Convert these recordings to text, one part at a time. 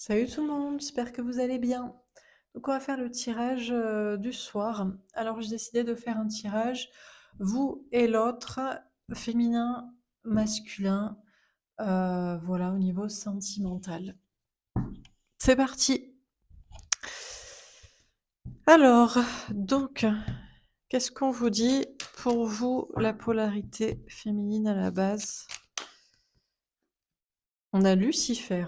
Salut tout le monde, j'espère que vous allez bien. Donc on va faire le tirage du soir. Alors j'ai décidé de faire un tirage, vous et l'autre, féminin, masculin, voilà au niveau sentimental. C'est parti. Alors, donc, qu'est-ce qu'on vous dit pour vous, la polarité féminine à la base? On a Lucifer,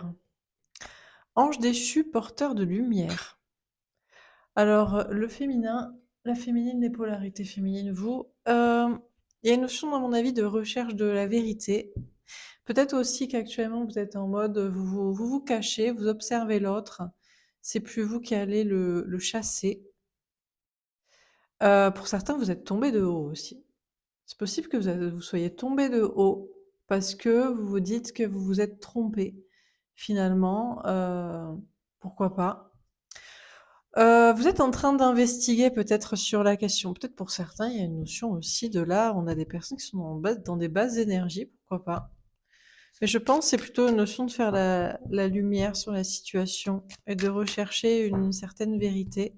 ange déchu porteur de lumière. Alors, le féminin, la féminine, les polarités féminines, vous, il y a une notion, à mon avis, de recherche de la vérité. Peut-être aussi qu'actuellement, vous êtes en mode, vous cachez, vous observez l'autre. C'est plus vous qui allez le chasser. Pour certains, vous êtes tombés de haut aussi. C'est possible que vous soyez tombés de haut parce que vous vous dites que vous vous êtes trompés. Finalement, pourquoi pas? Vous êtes en train d'investiguer peut-être sur la question. Peut-être pour certains, il y a une notion aussi de là, on a des personnes qui sont dans des bases énergies, pourquoi pas. Mais je pense que c'est plutôt une notion de faire la lumière sur la situation et de rechercher une certaine vérité.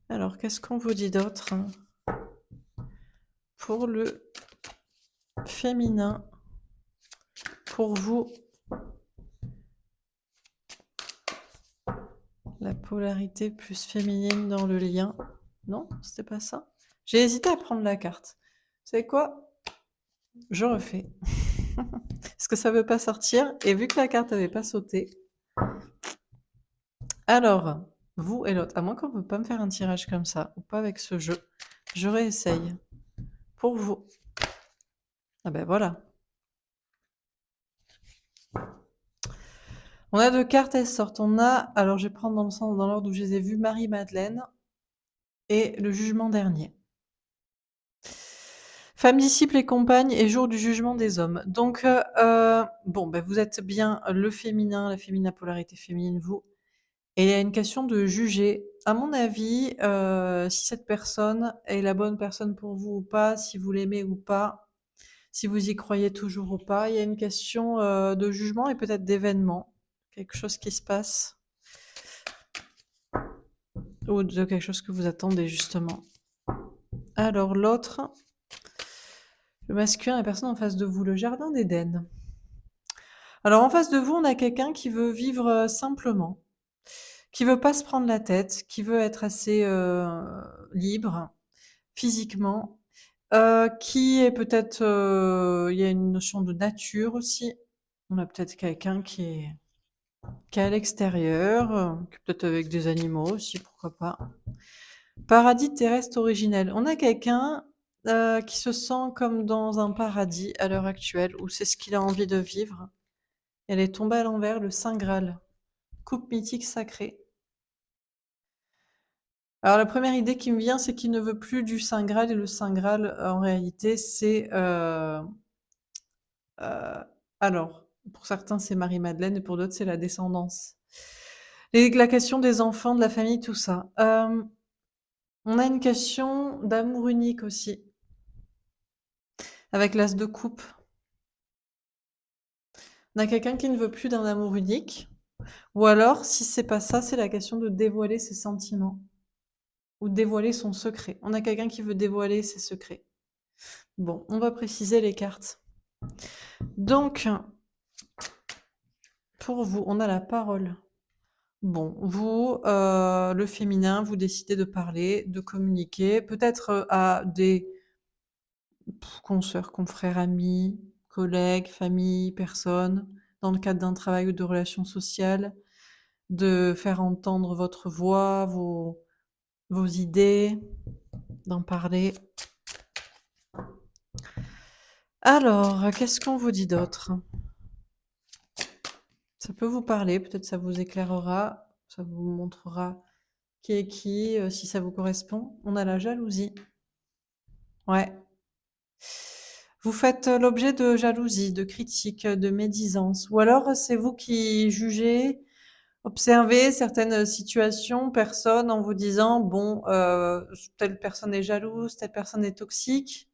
Alors, qu'est-ce qu'on vous dit d'autre pour le féminin, pour vous, la polarité plus féminine dans le lien? Non, c'était pas ça. J'ai hésité à prendre la carte. Vous savez quoi? Je refais. Parce que ça veut pas sortir. Et vu que la carte n'avait pas sauté. Alors, vous et l'autre, à moins qu'on ne veut pas me faire un tirage comme ça, ou pas avec ce jeu, je réessaye. Pour vous. Ah ben voilà. On a deux cartes, elles sortent. On a, alors je vais prendre dans le sens, dans l'ordre où je les ai vues, Marie-Madeleine et le jugement dernier. Femme, disciple et compagne et jour du jugement des hommes. Donc, bon, ben vous êtes bien le féminin, la féminin, la polarité féminine, vous. Et il y a une question de juger. À mon avis, si cette personne est la bonne personne pour vous ou pas, si vous l'aimez ou pas, si vous y croyez toujours ou pas, il y a une question, de jugement et peut-être d'événement. Quelque chose qui se passe ou de quelque chose que vous attendez justement. Alors l'autre, le masculin, la personne en face de vous, le jardin d'Éden. Alors en face de vous, on a quelqu'un qui veut vivre, simplement, qui veut pas se prendre la tête, qui veut être assez, libre physiquement, qui est peut-être, il y a une notion de nature aussi. On a peut-être quelqu'un qui est à l'extérieur, qui est peut-être avec des animaux aussi, pourquoi pas. Paradis terrestre originel. On a quelqu'un, qui se sent comme dans un paradis à l'heure actuelle, où c'est ce qu'il a envie de vivre. Elle est tombée à l'envers, le saint graal, coupe mythique sacrée. Alors la première idée qui me vient, c'est qu'il ne veut plus du saint graal et le saint graal, en réalité, c'est, alors, pour certains, c'est Marie-Madeleine et pour d'autres, c'est la descendance. Et la question des enfants, de la famille, tout ça. On a une question d'amour unique aussi, avec l'as de coupe. On a quelqu'un qui ne veut plus d'un amour unique, ou alors, si c'est pas ça, c'est la question de dévoiler ses sentiments, ou dévoiler son secret. On a quelqu'un qui veut dévoiler ses secrets. Bon, on va préciser les cartes. Donc, pour vous, on a la parole. Bon, vous, le féminin, vous décidez de parler, de communiquer, peut-être, à des consoeurs, confrères, amis, collègues, famille, personnes, dans le cadre d'un travail ou de relations sociales, de faire entendre votre voix, vos idées, d'en parler. Alors, qu'est-ce qu'on vous dit d'autre? Ça peut vous parler, peut-être ça vous éclairera, ça vous montrera qui est qui, si ça vous correspond. On a la jalousie. Ouais. Vous faites l'objet de jalousie, de critiques, de médisance, ou alors c'est vous qui jugez, observez certaines situations, personnes, en vous disant: «Bon, telle personne est jalouse, telle personne est toxique».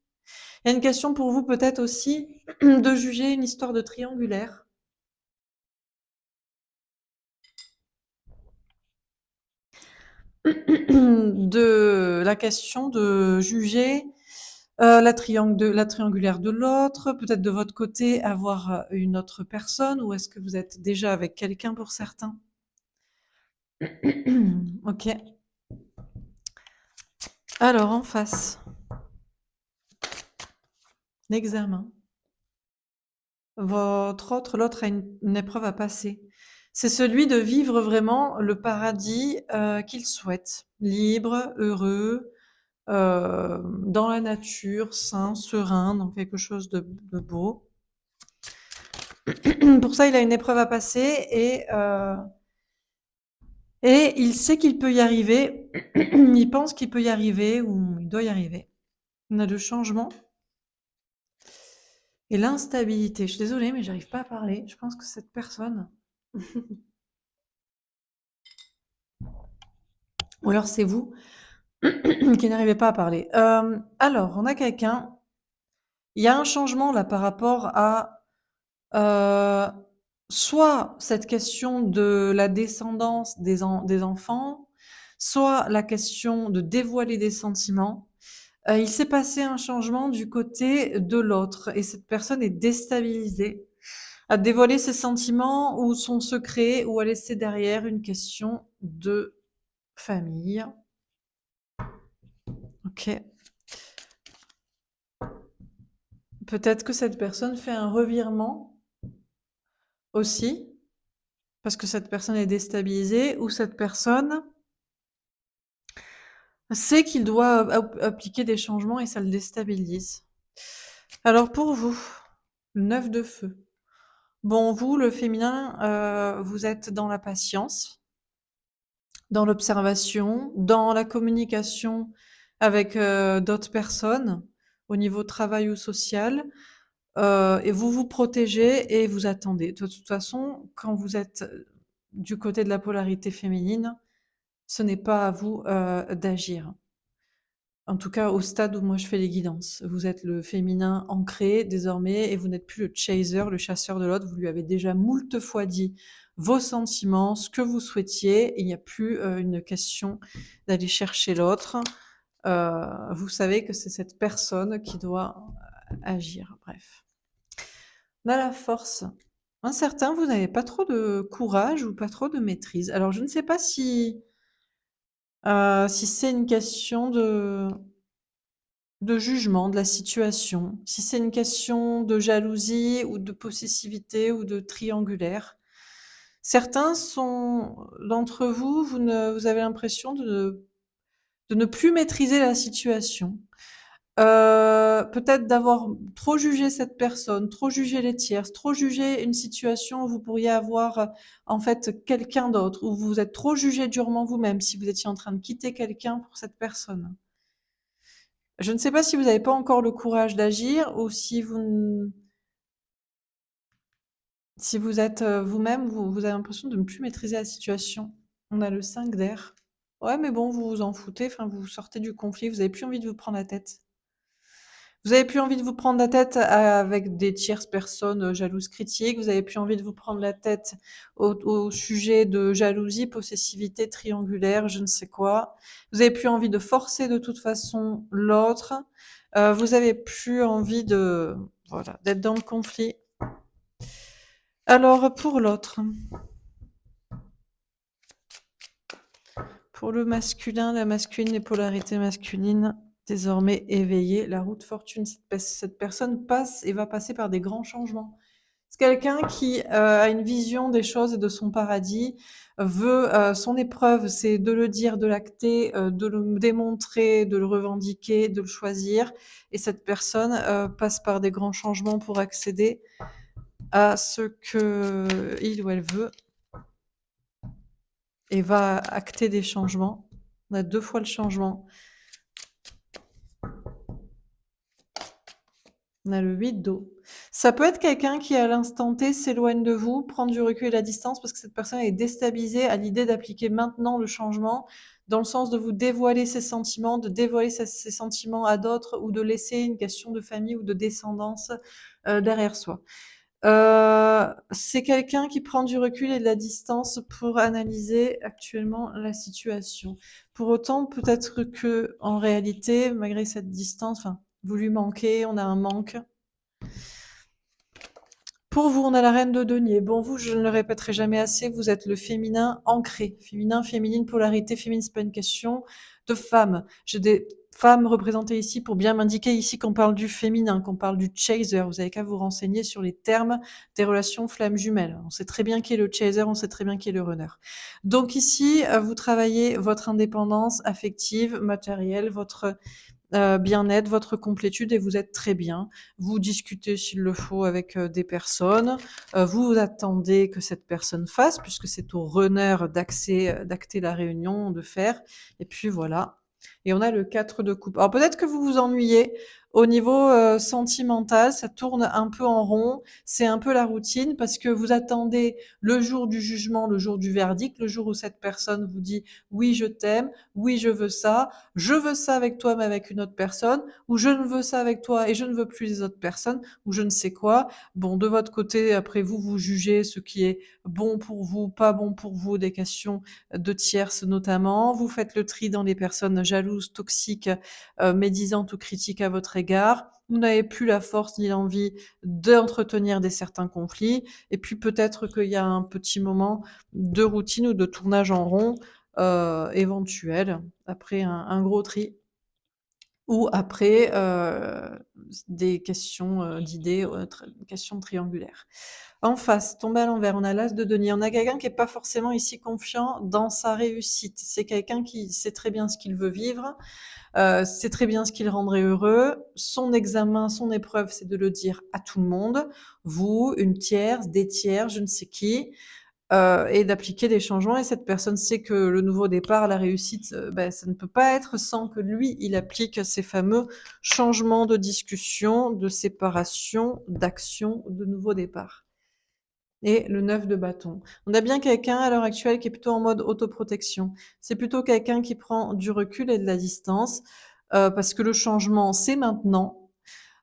Il y a une question pour vous peut-être aussi de juger une histoire de triangulaire. de la question de juger la triangulaire de l'autre, peut-être de votre côté avoir une autre personne, ou est-ce que vous êtes déjà avec quelqu'un pour certains? Ok. Alors, en face, l'examen. L'autre a une épreuve à passer. C'est celui de vivre vraiment le paradis qu'il souhaite. Libre, heureux, dans la nature, sain, serein, dans quelque chose de beau. Pour ça, il a une épreuve à passer et il sait qu'il peut y arriver. Il pense qu'il peut y arriver ou il doit y arriver. On a le changement et l'instabilité. Je suis désolée, mais j'arrive pas à parler. Je pense que cette personne, ou alors c'est vous, qui n'arrivez pas à parler. Alors, on a quelqu'un. Il y a un changement là par rapport à euh, soit cette question de la descendance des enfants, soit la question de dévoiler des sentiments. Il s'est passé un changement du côté de l'autre et cette personne est déstabilisée à dévoiler ses sentiments ou son secret ou à laisser derrière une question de famille. Ok. Peut-être que cette personne fait un revirement aussi, parce que cette personne est déstabilisée, ou cette personne sait qu'il doit appliquer des changements et ça le déstabilise. Alors pour vous, le 9 de feu. Bon, vous, le féminin, vous êtes dans la patience, dans l'observation, dans la communication avec d'autres personnes, au niveau travail ou social, et vous vous protégez et vous attendez. De toute façon, quand vous êtes du côté de la polarité féminine, ce n'est pas à vous d'agir. En tout cas, au stade où moi je fais les guidances. Vous êtes le féminin ancré désormais et vous n'êtes plus le chaser, le chasseur de l'autre. Vous lui avez déjà moult fois dit vos sentiments, ce que vous souhaitiez. Il n'y a plus une question d'aller chercher l'autre. Vous savez que c'est cette personne qui doit agir. Bref. On a la force. Un certain, vous n'avez pas trop de courage ou pas trop de maîtrise. Alors, je ne sais pas si c'est une question de jugement de la situation, si c'est une question de jalousie ou de possessivité ou de triangulaire. Certains d'entre vous, vous avez l'impression de ne plus maîtriser la situation. Peut-être d'avoir trop jugé cette personne, trop jugé les tierces, trop jugé une situation où vous pourriez avoir en fait quelqu'un d'autre, où vous êtes trop jugé durement vous-même si vous étiez en train de quitter quelqu'un pour cette personne. Je ne sais pas si vous n'avez pas encore le courage d'agir ou si vous êtes vous-même, vous avez l'impression de ne plus maîtriser la situation. On a le 5 d'air. Ouais, mais bon, vous vous en foutez, enfin, vous sortez du conflit, vous avez plus envie de vous prendre la tête. Vous avez plus envie de vous prendre la tête avec des tierces personnes jalouses critiques. Vous avez plus envie de vous prendre la tête au sujet de jalousie, possessivité, triangulaire, je ne sais quoi. Vous avez plus envie de forcer de toute façon l'autre. Vous avez plus envie voilà, d'être dans le conflit. Alors, pour l'autre, pour le masculin, la masculine, les polarités masculines, désormais éveillées, la route fortune, cette personne passe et va passer par des grands changements. C'est quelqu'un qui a une vision des choses et de son paradis, veut son épreuve, c'est de le dire, de l'acter, de le démontrer, de le revendiquer, de le choisir. Et cette personne passe par des grands changements pour accéder à ce que il ou elle veut et va acter des changements. On a 2 fois le changement. On a le 8 d'eau. Ça peut être quelqu'un qui, à l'instant T, s'éloigne de vous, prend du recul et de la distance parce que cette personne est déstabilisée à l'idée d'appliquer maintenant le changement, dans le sens de vous dévoiler ses sentiments, de dévoiler ses sentiments à d'autres ou de laisser une question de famille ou de descendance derrière soi. C'est quelqu'un qui prend du recul et de la distance pour analyser actuellement la situation. Pour autant, peut-être que en réalité, malgré cette distance, enfin, vous lui manquez, on a un manque. Pour vous, on a la reine de denier. Bon, vous, je ne le répéterai jamais assez, vous êtes le féminin ancré. Féminin, féminine, polarité féminine, c'est pas une question de femme. J'ai des femmes représentées ici pour bien m'indiquer ici qu'on parle du féminin, qu'on parle du chaser. Vous avez qu'à vous renseigner sur les termes des relations flammes jumelles. On sait très bien qui est le chaser, on sait très bien qui est le runner. Donc ici, vous travaillez votre indépendance affective, matérielle, votre bien-être, votre complétude et vous êtes très bien. Vous discutez s'il le faut avec des personnes. Vous attendez que cette personne fasse, puisque c'est au runner d'acter la réunion, de faire. Et puis voilà. Et on a le 4 de coupe. Alors peut-être que vous vous ennuyez. Au niveau sentimental, ça tourne un peu en rond. C'est un peu la routine parce que vous attendez le jour du jugement, le jour du verdict, le jour où cette personne vous dit oui, je t'aime, oui, je veux ça avec toi mais avec une autre personne, ou je ne veux ça avec toi et je ne veux plus les autres personnes, ou je ne sais quoi. Bon, de votre côté, après vous, vous jugez ce qui est bon pour vous, pas bon pour vous, des questions de tierces notamment. Vous faites le tri dans les personnes jalouses, toxiques, médisantes ou critiques à votre égard. Vous n'avez plus la force ni l'envie d'entretenir des certains conflits. Et puis peut-être qu'il y a un petit moment de routine ou de tournage en rond éventuel après un gros tri ou après des questions d'idées, questions triangulaires. En face, tombé à l'envers, on a l'as de denier. On a quelqu'un qui est pas forcément ici confiant dans sa réussite. C'est quelqu'un qui sait très bien ce qu'il veut vivre, sait très bien ce qui le rendrait heureux. Son examen, son épreuve, c'est de le dire à tout le monde. Vous, une tierce, des tiers, je ne sais qui. Et d'appliquer des changements et cette personne sait que le nouveau départ, la réussite, ça ne peut pas être sans que lui, il applique ces fameux changements de discussion, de séparation, d'action, de nouveau départ. Et le 9 de bâton. On a bien quelqu'un à l'heure actuelle qui est plutôt en mode autoprotection. C'est plutôt quelqu'un qui prend du recul et de la distance, parce que le changement, c'est maintenant.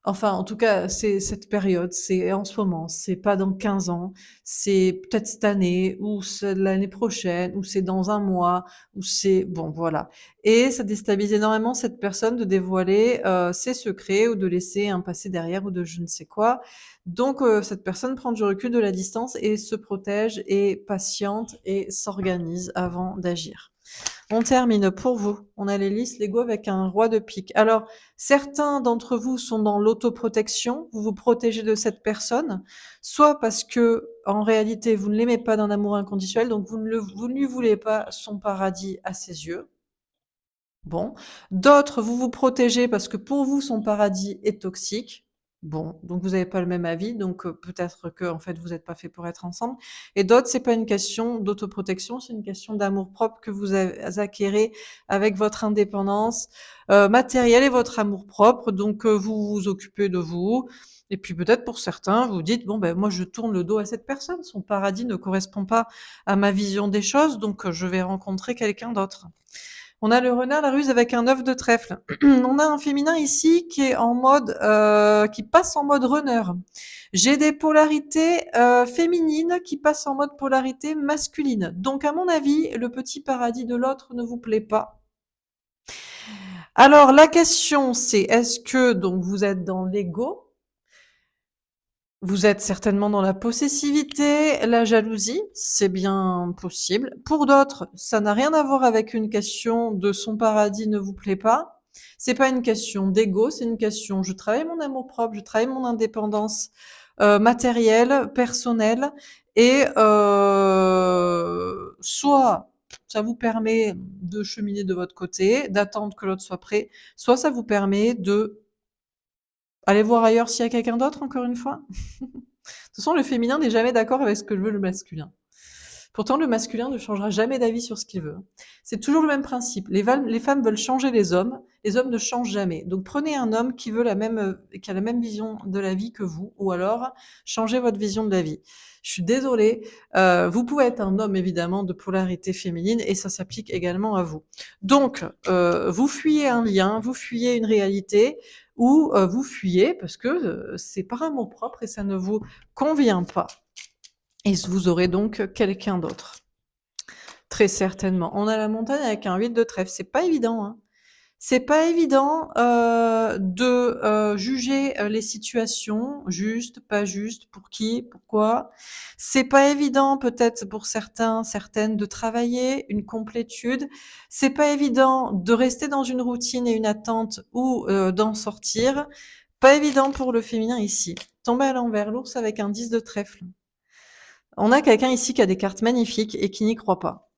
Enfin, en tout cas, c'est cette période, c'est en ce moment, c'est pas dans 15 ans, c'est peut-être cette année, ou c'est l'année prochaine, ou c'est dans un mois, ou c'est bon, voilà. Et ça déstabilise énormément cette personne de dévoiler ses secrets ou de laisser un passé derrière ou de je ne sais quoi. Donc, cette personne prend du recul, de la distance et se protège et patiente et s'organise avant d'agir. On termine pour vous. On a les listes Lego avec un roi de pique. Alors, certains d'entre vous sont dans l'autoprotection. Vous vous protégez de cette personne, soit parce que, en réalité, vous ne l'aimez pas d'un amour inconditionnel, donc vous ne lui voulez pas son paradis à ses yeux. Bon. D'autres, vous vous protégez parce que pour vous, son paradis est toxique. Bon, donc vous n'avez pas le même avis, donc peut-être que en fait vous n'êtes pas fait pour être ensemble. Et d'autres, c'est pas une question d'autoprotection, c'est une question d'amour-propre que vous acquérez avec votre indépendance matérielle et votre amour-propre. Donc vous vous occupez de vous. Et puis peut-être pour certains, vous dites bon ben moi je tourne le dos à cette personne, son paradis ne correspond pas à ma vision des choses, donc je vais rencontrer quelqu'un d'autre. On a le renard la ruse avec un œuf de trèfle. On a un féminin ici qui est en mode, qui passe en mode runner. J'ai des polarités féminines qui passent en mode polarité masculine. Donc à mon avis, le petit paradis de l'autre ne vous plaît pas. Alors la question c'est est-ce que donc vous êtes dans l'ego? Vous êtes certainement dans la possessivité, la jalousie, c'est bien possible. Pour d'autres, ça n'a rien à voir avec une question de son paradis ne vous plaît pas. C'est pas une question d'ego, c'est une question je travaille mon amour-propre, je travaille mon indépendance matérielle, personnelle, et soit ça vous permet de cheminer de votre côté, d'attendre que l'autre soit prêt, soit ça vous permet de aller voir ailleurs s'il y a quelqu'un d'autre, encore une fois. De toute façon, le féminin n'est jamais d'accord avec ce que veut le masculin. Pourtant, le masculin ne changera jamais d'avis sur ce qu'il veut. C'est toujours le même principe. Les femmes veulent changer les hommes ne changent jamais. Donc prenez un homme qui veut qui a la même vision de la vie que vous, ou alors changez votre vision de la vie. Je suis désolée, vous pouvez être un homme évidemment de polarité féminine et ça s'applique également à vous. Donc, vous fuyez un lien, vous fuyez une réalité, ou vous fuyez parce que c'est par amour propre et ça ne vous convient pas. Et vous aurez donc quelqu'un d'autre. Très certainement. On a la montagne avec un 8 de trèfle. C'est pas évident, hein. C'est pas évident de juger les situations, juste, pas juste, pour qui, pourquoi. C'est pas évident peut-être pour certains, certaines de travailler une complétude. C'est pas évident de rester dans une routine et une attente ou d'en sortir. Pas évident pour le féminin ici. Tomber à l'envers, l'ours avec un 10 de trèfle. On a quelqu'un ici qui a des cartes magnifiques et qui n'y croit pas.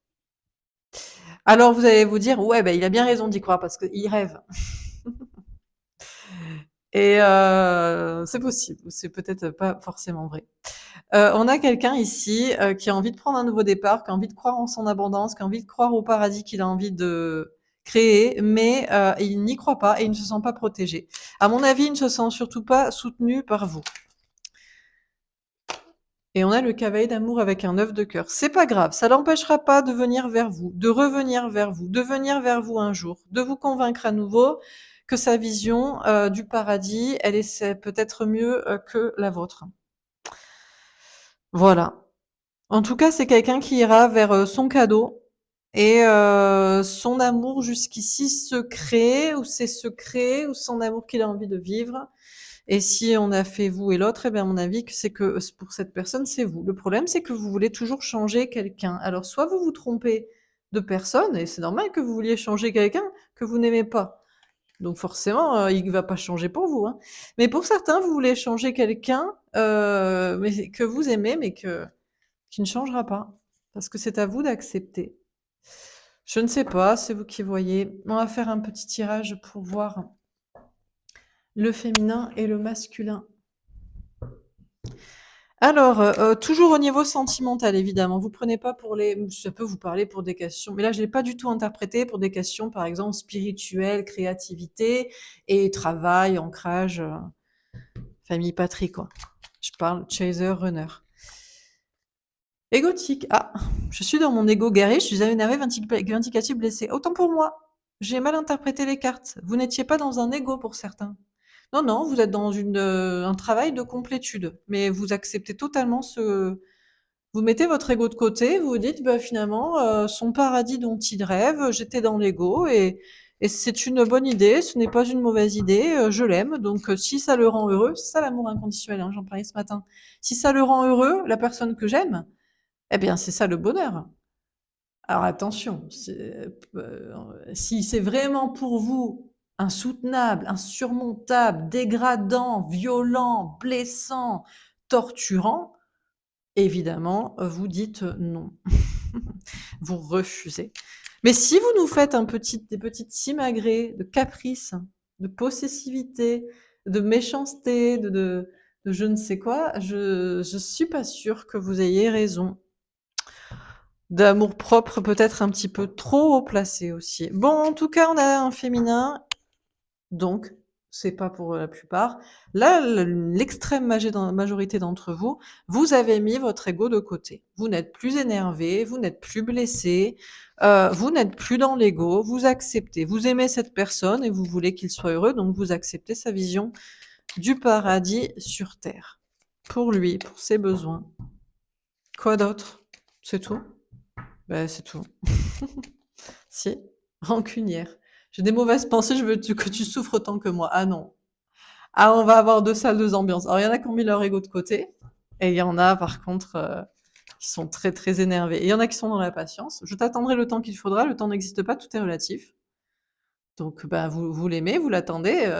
Alors vous allez vous dire, ouais, il a bien raison d'y croire parce qu'il rêve. Et c'est possible, c'est peut-être pas forcément vrai. On a quelqu'un ici qui a envie de prendre un nouveau départ, qui a envie de croire en son abondance, qui a envie de croire au paradis qu'il a envie de créer, mais il n'y croit pas et il ne se sent pas protégé. À mon avis, il ne se sent surtout pas soutenu par vous. Et on a le cavalier d'amour avec un 9 de cœur. C'est pas grave, ça l'empêchera pas de venir vers vous, de revenir vers vous, de venir vers vous un jour, de vous convaincre à nouveau que sa vision du paradis, elle est peut-être mieux que la vôtre. Voilà. En tout cas, c'est quelqu'un qui ira vers son cadeau et son amour jusqu'ici secret, ou ses secrets, ou son amour qu'il a envie de vivre. Et si on a fait vous et l'autre, eh bien, à mon avis, c'est que pour cette personne, c'est vous. Le problème, c'est que vous voulez toujours changer quelqu'un. Alors, soit vous vous trompez de personne, et c'est normal que vous vouliez changer quelqu'un que vous n'aimez pas. Donc forcément, il va pas changer pour vous, hein. Mais pour certains, vous voulez changer quelqu'un, mais que vous aimez, mais qui ne changera pas. Parce que c'est à vous d'accepter. Je ne sais pas, c'est vous qui voyez. On va faire un petit tirage pour voir le féminin et le masculin. Alors, toujours au niveau sentimental, évidemment. Vous prenez pas pour les ça peut vous parler pour des questions, mais là, je l'ai pas du tout interprété pour des questions, par exemple, spirituelles, créativité et travail, ancrage, famille, patrie, quoi. Je parle chaser, runner. Égotique. Ah, je suis dans mon ego guerrier, je suis énervé, vindicatif, blessé. Autant pour moi. J'ai mal interprété les cartes. Vous n'étiez pas dans un ego pour certains. Non, non, vous êtes dans un travail de complétude, mais vous acceptez totalement vous mettez votre ego de côté, vous vous dites, bah, finalement, son paradis dont il rêve, j'étais dans l'ego et c'est une bonne idée, ce n'est pas une mauvaise idée, je l'aime, donc si ça le rend heureux, c'est ça l'amour inconditionnel, hein, j'en parlais ce matin. Si ça le rend heureux, la personne que j'aime, eh bien, c'est ça le bonheur. Alors attention, si c'est vraiment pour vous insoutenable, insurmontable, dégradant, violent, blessant, torturant, évidemment, vous dites non. Vous refusez. Mais si vous nous faites des petites simagrées de caprice, de possessivité, de méchanceté, de je ne sais quoi, je suis pas sûre que vous ayez raison. D'amour propre, peut-être un petit peu trop haut placé aussi. Bon, en tout cas, on a un féminin, donc c'est pas pour la plupart. Là, l'extrême majorité d'entre vous, vous avez mis votre ego de côté. Vous n'êtes plus énervé, vous n'êtes plus blessé, vous n'êtes plus dans l'ego, vous acceptez. Vous aimez cette personne et vous voulez qu'il soit heureux, donc vous acceptez sa vision du paradis sur terre. Pour lui, pour ses besoins. Quoi d'autre? C'est tout? Ben, c'est tout. Si, rancunière. J'ai des mauvaises pensées, je veux que tu souffres autant que moi. Ah non. Ah, on va avoir 2 salles, 2 ambiances. Alors, il y en a qui ont mis leur ego de côté, et il y en a, par contre, qui sont très, très énervés. Et il y en a qui sont dans la patience. Je t'attendrai le temps qu'il faudra. Le temps n'existe pas, tout est relatif. Donc, ben, vous l'aimez, vous l'attendez.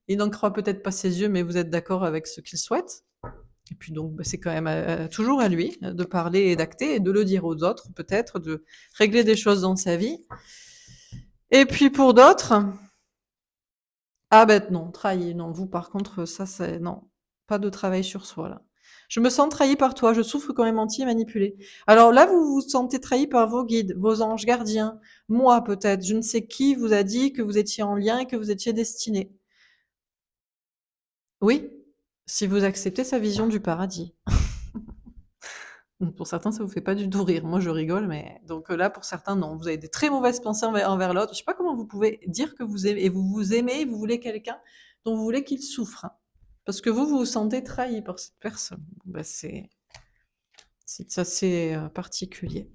Il n'en croit peut-être pas ses yeux, mais vous êtes d'accord avec ce qu'il souhaite. Et puis donc, c'est quand même toujours à lui de parler et d'acter et de le dire aux autres, peut-être, de régler des choses dans sa vie. Et puis pour d'autres, ah ben non, trahir, non, vous par contre, ça c'est non, pas de travail sur soi là. Je me sens trahi par toi, je souffre qu'on m'ait menti et manipulé. Alors là, vous vous sentez trahi par vos guides, vos anges gardiens, moi peut-être, je ne sais qui vous a dit que vous étiez en lien et que vous étiez destiné. Oui, si vous acceptez sa vision du paradis. Pour certains, ça vous fait pas du tout rire. Moi, je rigole, mais donc là, pour certains, non. Vous avez des très mauvaises pensées envers l'autre. Je sais pas comment vous pouvez dire que vous aimez et vous vous aimez, et vous voulez quelqu'un dont vous voulez qu'il souffre, hein. Parce que vous vous sentez trahi par cette personne. Bah, c'est assez particulier.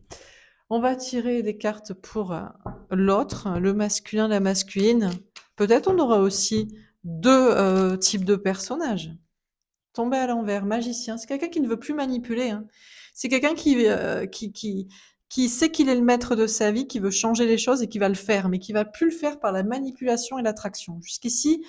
On va tirer des cartes pour l'autre, le masculin, la masculine. Peut-être on aura aussi deux types de personnages. Tomber à l'envers, magicien, c'est quelqu'un qui ne veut plus manipuler, hein. C'est quelqu'un qui sait qu'il est le maître de sa vie, qui veut changer les choses et qui va le faire, mais qui va plus le faire par la manipulation et l'attraction. Jusqu'ici,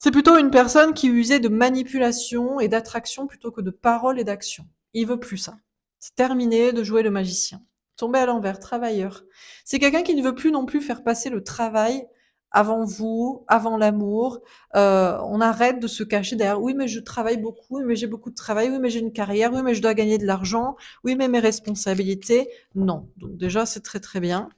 c'est plutôt une personne qui usait de manipulation et d'attraction plutôt que de parole et d'action. Il veut plus ça. C'est terminé de jouer le magicien. Tomber à l'envers, travailleur. C'est quelqu'un qui ne veut plus non plus faire passer le travail avant vous, avant l'amour. On arrête de se cacher derrière. Oui, mais je travaille beaucoup. Oui, mais j'ai beaucoup de travail. Oui, mais j'ai une carrière. Oui, mais je dois gagner de l'argent. Oui, mais mes responsabilités. Non. Donc déjà, c'est très très bien.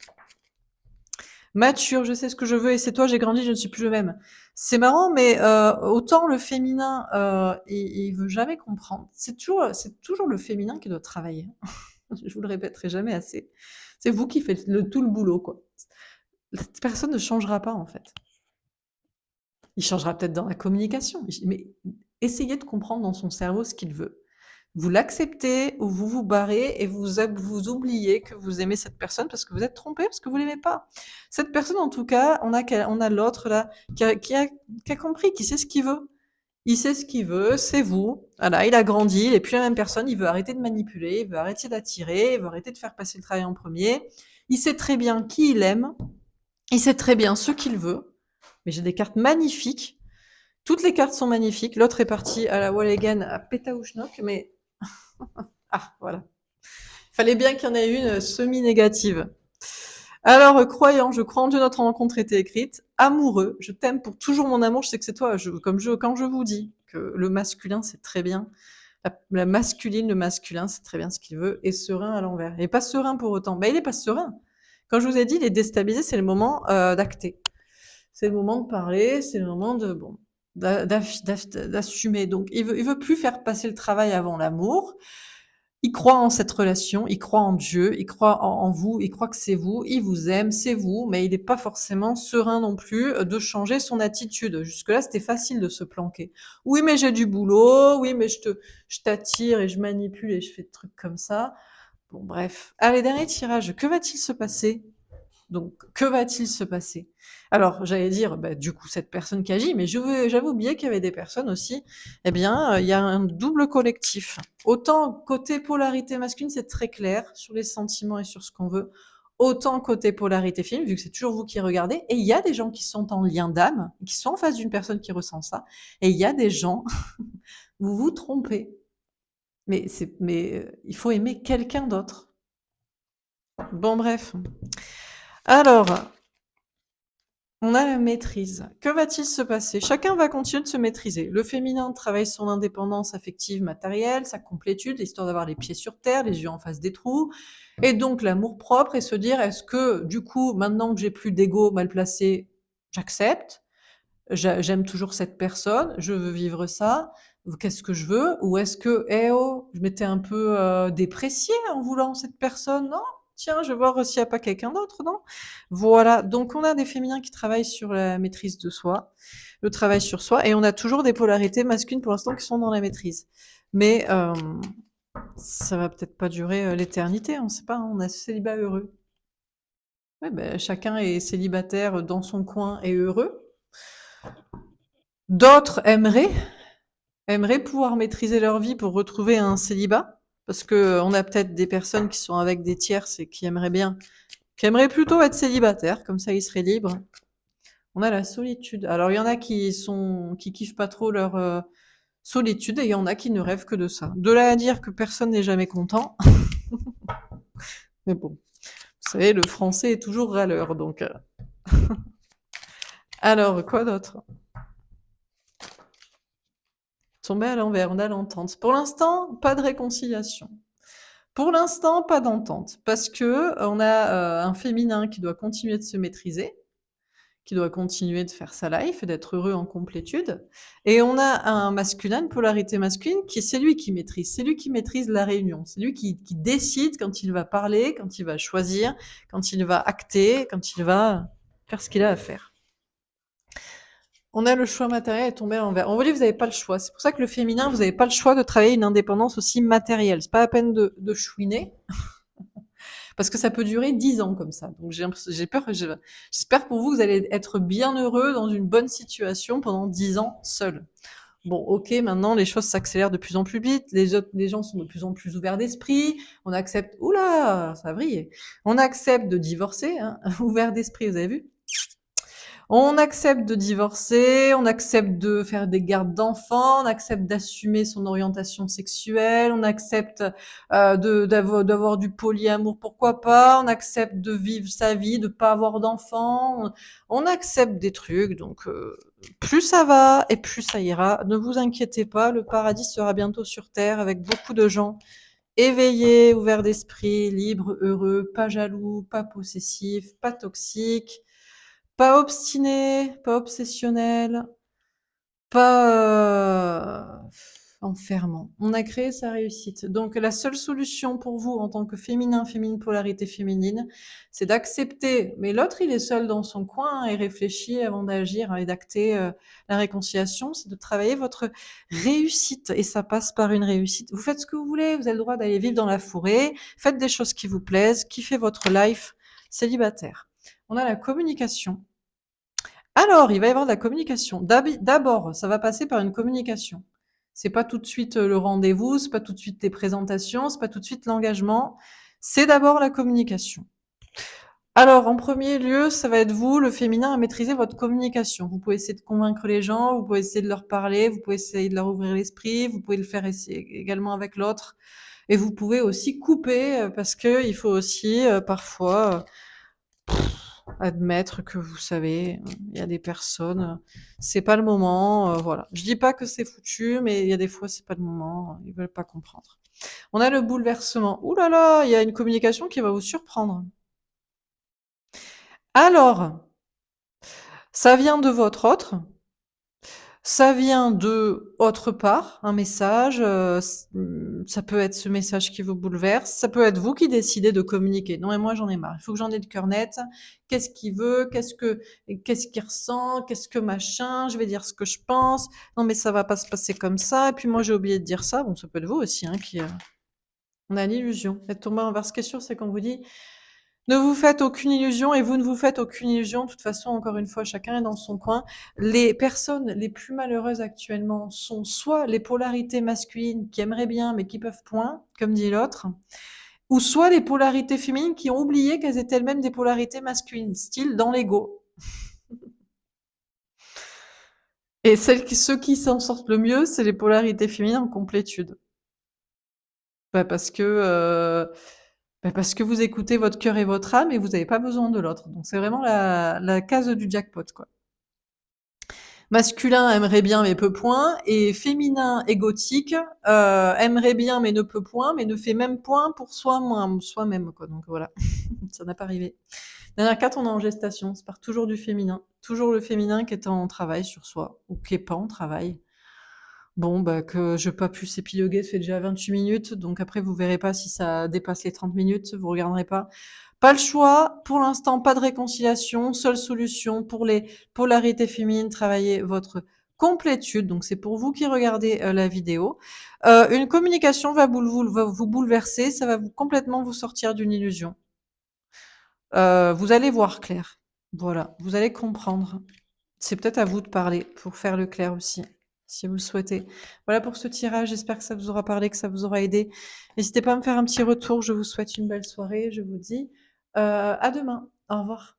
Mature, je sais ce que je veux et c'est toi, j'ai grandi, je ne suis plus le même. C'est marrant, mais autant le féminin, il veut jamais comprendre. C'est toujours le féminin qui doit travailler. Je vous le répéterai jamais assez. C'est vous qui faites tout le boulot, quoi. Cette personne ne changera pas, en fait. Il changera peut-être dans la communication, mais essayez de comprendre dans son cerveau ce qu'il veut. Vous l'acceptez ou vous vous barrez et vous oubliez que vous aimez cette personne parce que vous êtes trompé, parce que vous l'aimez pas. Cette personne, en tout cas, on a l'autre là qui a compris, qui sait ce qu'il veut. Il sait ce qu'il veut, c'est vous. Voilà, il a grandi, il est plus la même personne, il veut arrêter de manipuler, il veut arrêter d'attirer, il veut arrêter de faire passer le travail en premier. Il sait très bien qui il aime, il sait très bien ce qu'il veut. Mais j'ai des cartes magnifiques. Toutes les cartes sont magnifiques. L'autre est parti à la wall again à Pétaouchnok, mais ah, voilà. Fallait bien qu'il y en ait une semi-négative. Alors, croyant, je crois en Dieu, notre rencontre était écrite. Amoureux, je t'aime pour toujours mon amour, je sais que c'est toi. Quand je vous dis que le masculin, c'est très bien. La masculine, le masculin, c'est très bien ce qu'il veut. Et serein à l'envers. Et pas serein pour autant. Ben, il est pas serein. Quand je vous ai dit, il est déstabilisé, c'est le moment d'acter. C'est le moment de parler, c'est le moment de, bon, d'assumer. Donc, il veut plus faire passer le travail avant l'amour. Il croit en cette relation, il croit en Dieu, il croit en vous, il croit que c'est vous, il vous aime, c'est vous, mais il n'est pas forcément serein non plus de changer son attitude. Jusque-là, c'était facile de se planquer. Oui, mais j'ai du boulot, oui, mais je t'attire et je manipule et je fais des trucs comme ça. Bon, bref. Allez, dernier tirage. Que va-t-il se passer? Donc, que va-t-il se passer? Alors, j'allais dire, bah, du coup, cette personne qui agit, mais j'avais oublié qu'il y avait des personnes aussi. Eh bien, il y a un double collectif. Autant côté polarité masculine, c'est très clair sur les sentiments et sur ce qu'on veut. Autant côté polarité féminine, vu que c'est toujours vous qui regardez. Et il y a des gens qui sont en lien d'âme, qui sont en face d'une personne qui ressent ça. Et il y a des gens, vous vous trompez. Mais il faut aimer quelqu'un d'autre. Bon, bref. Alors, on a la maîtrise. Que va-t-il se passer? Chacun va continuer de se maîtriser. Le féminin travaille son indépendance affective matérielle, sa complétude, histoire d'avoir les pieds sur terre, les yeux en face des trous, et donc l'amour propre et se dire, est-ce que, du coup, maintenant que j'ai plus d'ego mal placé, j'accepte? J'aime toujours cette personne, je veux vivre ça, qu'est-ce que je veux? Ou est-ce que, eh oh, je m'étais un peu dépréciée en voulant cette personne? Non? Tiens, je vais voir s'il n'y a pas quelqu'un d'autre, non? Voilà, donc on a des féminins qui travaillent sur la maîtrise de soi, le travail sur soi, et on a toujours des polarités masculines pour l'instant qui sont dans la maîtrise. Mais ça va peut-être pas durer l'éternité, on ne sait pas, hein, on a ce célibat heureux. Ouais, ben, chacun est célibataire dans son coin et heureux. D'autres aimeraient pouvoir maîtriser leur vie pour retrouver un célibat, parce que on a peut-être des personnes qui sont avec des tierces et qui aimeraient plutôt être célibataires, comme ça ils seraient libres. On a la solitude. Alors il y en a qui kiffent pas trop leur solitude et il y en a qui ne rêvent que de ça. De là à dire que personne n'est jamais content, mais bon, vous savez, le français est toujours râleur, donc. Alors quoi d'autre? Tombé à l'envers, on a l'entente. Pour l'instant, pas de réconciliation. Pour l'instant, pas d'entente, parce que on a un féminin qui doit continuer de se maîtriser, qui doit continuer de faire sa life et d'être heureux en complétude. Et on a un masculin, une polarité masculine, qui c'est lui qui maîtrise, c'est lui qui maîtrise la réunion, c'est lui qui décide quand il va parler, quand il va choisir, quand il va acter, quand il va faire ce qu'il a à faire. On a le choix matériel est tombé à l'envers. On vous dit, vous n'avez pas le choix. C'est pour ça que le féminin, vous n'avez pas le choix de travailler une indépendance aussi matérielle. C'est pas la peine de chouiner. Parce que ça peut durer 10 ans comme ça. Donc j'ai peur, j'espère pour vous que vous allez être bien heureux dans une bonne situation pendant 10 ans seul. Bon, ok, maintenant les choses s'accélèrent de plus en plus vite, les gens sont de plus en plus ouverts d'esprit, on accepte, oula, ça a brillé, on accepte de divorcer, hein, ouvert d'esprit, vous avez vu? On accepte de divorcer, on accepte de faire des gardes d'enfants, on accepte d'assumer son orientation sexuelle, on accepte d'avoir du polyamour, pourquoi pas, on accepte de vivre sa vie, de pas avoir d'enfants, on accepte des trucs, donc plus ça va et plus ça ira. Ne vous inquiétez pas, le paradis sera bientôt sur terre avec beaucoup de gens éveillés, ouverts d'esprit, libres, heureux, pas jaloux, pas possessifs, pas toxiques. Pas obstiné, pas obsessionnel, pas enfermant. On a créé sa réussite. Donc la seule solution pour vous en tant que féminin, féminine, polarité féminine, c'est d'accepter, mais l'autre il est seul dans son coin et réfléchit avant d'agir et d'acter la réconciliation, c'est de travailler votre réussite et ça passe par une réussite. Vous faites ce que vous voulez, vous avez le droit d'aller vivre dans la forêt, faites des choses qui vous plaisent, kiffez votre life célibataire. On a la communication. Alors, il va y avoir de la communication. D'abord, ça va passer par une communication. C'est pas tout de suite le rendez-vous, c'est pas tout de suite les présentations, c'est pas tout de suite l'engagement. C'est d'abord la communication. Alors, en premier lieu, ça va être vous, le féminin, à maîtriser votre communication. Vous pouvez essayer de convaincre les gens, vous pouvez essayer de leur parler, vous pouvez essayer de leur ouvrir l'esprit, vous pouvez le faire également avec l'autre. Et vous pouvez aussi couper, parce que il faut aussi parfois admettre que vous savez, il y a des personnes, c'est pas le moment, voilà. Je dis pas que c'est foutu, mais il y a des fois, c'est pas le moment, ils veulent pas comprendre. On a le bouleversement. Ouh là là, il y a une communication qui va vous surprendre. Alors, ça vient de votre autre, ça vient de autre part, un message, ça peut être ce message qui vous bouleverse, ça peut être vous qui décidez de communiquer. Non mais moi j'en ai marre, il faut que j'en ai le cœur net. Qu'est-ce qu'il veut? Qu'est-ce qu'il ressent? Qu'est-ce que machin? Je vais dire ce que je pense. Non mais ça va pas se passer comme ça. Et puis moi j'ai oublié de dire ça. Bon, ça peut être vous aussi, hein, qui on a l'illusion. Être tombé envers. Ce qui est sûr, c'est qu'on vous dit ne vous faites aucune illusion et vous ne vous faites aucune illusion. De toute façon, encore une fois, chacun est dans son coin. Les personnes les plus malheureuses actuellement sont soit les polarités masculines qui aimeraient bien mais qui peuvent point, comme dit l'autre, ou soit les polarités féminines qui ont oublié qu'elles étaient elles-mêmes des polarités masculines, style dans l'ego. Et ceux qui s'en sortent le mieux, c'est les polarités féminines en complétude. Bah parce que vous écoutez votre cœur et votre âme et vous n'avez pas besoin de l'autre. Donc c'est vraiment la case du jackpot, quoi. Masculin aimerait bien mais peut point, et féminin égotique aimerait bien mais ne peut point, mais ne fait même point pour soi-même, quoi. Donc voilà, ça n'a pas arrivé. Dernière carte, on est en gestation, ça part toujours du féminin. Toujours le féminin qui est en travail sur soi, ou qui est pas en travail. Bon, bah, que je pas pu s'épiloguer, ça fait déjà 28 minutes, donc après vous verrez pas si ça dépasse les 30 minutes, vous regarderez pas. Pas le choix, pour l'instant, pas de réconciliation, seule solution pour les polarités féminines, travailler votre complétude, donc c'est pour vous qui regardez la vidéo. Une communication va vous bouleverser, ça va complètement vous sortir d'une illusion. Vous allez voir clair, voilà, vous allez comprendre. C'est peut-être à vous de parler pour faire le clair aussi, si vous le souhaitez. Voilà pour ce tirage, j'espère que ça vous aura parlé, que ça vous aura aidé. N'hésitez pas à me faire un petit retour, je vous souhaite une belle soirée, je vous dis à demain. Au revoir.